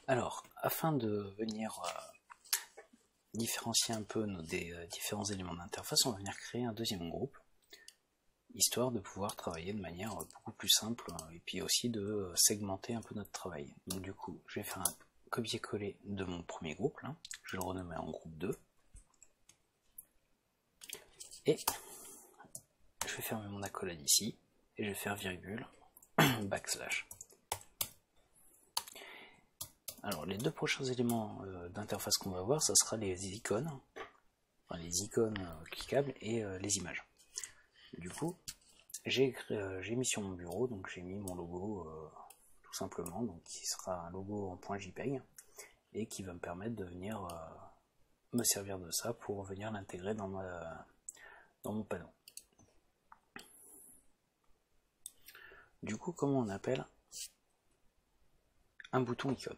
Alors, afin de venir différencier un peu des différents éléments d'interface, on va venir créer un deuxième groupe, histoire de pouvoir travailler de manière beaucoup plus simple et puis aussi de segmenter un peu notre travail. Donc du coup, je vais faire un copier-coller de mon premier groupe, là. Je vais le renommer en groupe 2. Et je vais fermer mon accolade ici, et je vais faire virgule, backslash. Alors les deux prochains éléments d'interface qu'on va voir, ça sera les icônes, cliquables et les images. Du coup, j'ai mis sur mon bureau, donc j'ai mis mon logo tout simplement, donc qui sera un logo en .jpeg et qui va me permettre de venir me servir de ça pour venir l'intégrer dans mon panneau. Du coup, comment on appelle un bouton icône?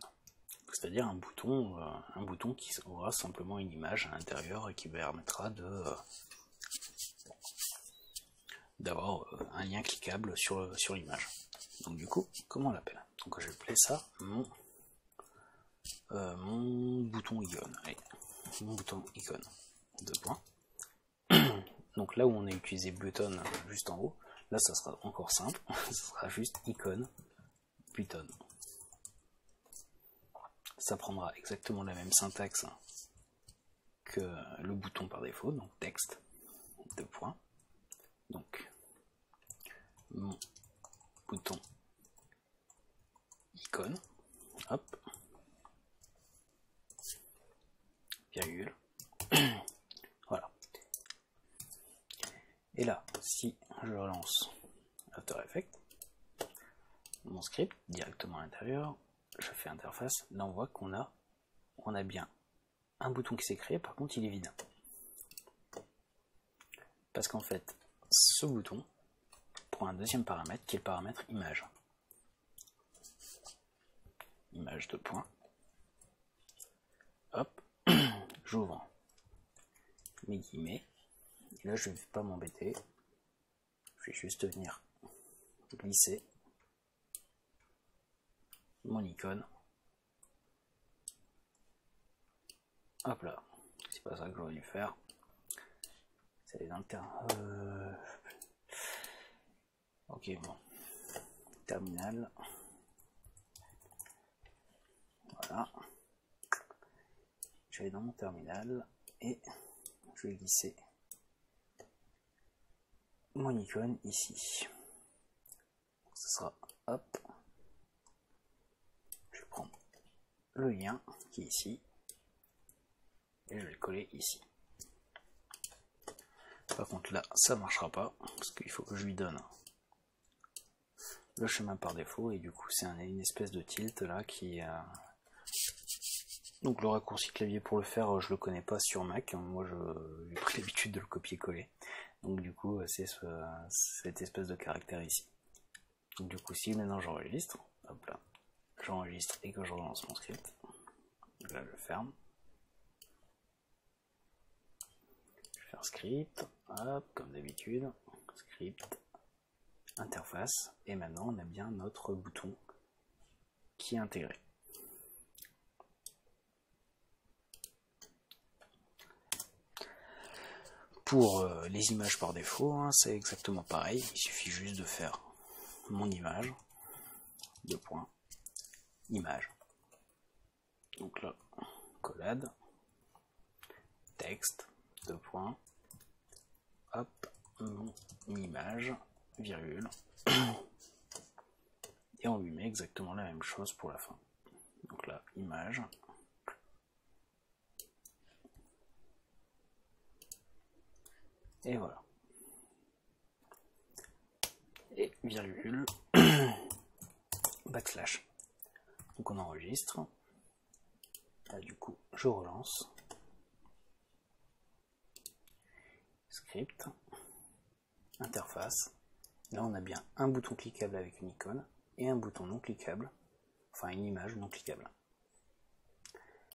C'est-à-dire un bouton qui aura simplement une image à l'intérieur et qui permettra d'avoir un lien cliquable sur l'image. Donc du coup, comment on l'appelle? Donc je vais appeler ça mon bouton icône. Allez, mon bouton icône. 2 points. Donc là où on a utilisé button juste en haut, là ça sera encore simple, ça sera juste icône button. Ça prendra exactement la même syntaxe que le bouton par défaut, donc texte, 2 points. Donc mon bouton icône, hop, virgule, voilà. Et là, si je relance After Effects, mon script directement à l'intérieur, je fais interface, là on voit qu'on a bien un bouton qui s'est créé, par contre il est vide. Parce qu'en fait, ce bouton prend un deuxième paramètre qui est le paramètre image. Image 2 points. Hop, j'ouvre mes guillemets. Et là je ne vais pas m'embêter. Je vais juste venir glisser mon icône. Hop là, c'est pas ça que j'aurais dû faire. C'est les Ok, bon. Terminal. Voilà. Je vais dans mon terminal et je vais glisser mon icône ici. Ce sera hop. Je vais prendre le lien qui est ici et je vais le coller ici. Par contre là ça marchera pas parce qu'il faut que je lui donne le chemin par défaut et du coup c'est une espèce de tilt là qui donc le raccourci clavier pour le faire je le connais pas sur Mac, moi j'ai pris l'habitude de le copier-coller, donc du coup c'est cette espèce de caractère ici. Donc du coup si maintenant j'enregistre, hop là, j'enregistre et que je relance mon script, là je ferme, je vais faire script, hop, comme d'habitude, script, interface, et maintenant on a bien notre bouton qui est intégré. Pour les images par défaut, hein, c'est exactement pareil, il suffit juste de faire mon image, 2 points, image. Donc là, collade, texte, 2 points, hop, mon image, virgule, et on lui met exactement la même chose pour la fin. Donc là, image, et voilà. Et virgule, backslash. Donc on enregistre. Là du coup, je relance. Script, interface. Là on a bien un bouton cliquable avec une icône et un bouton non cliquable, enfin une image non cliquable.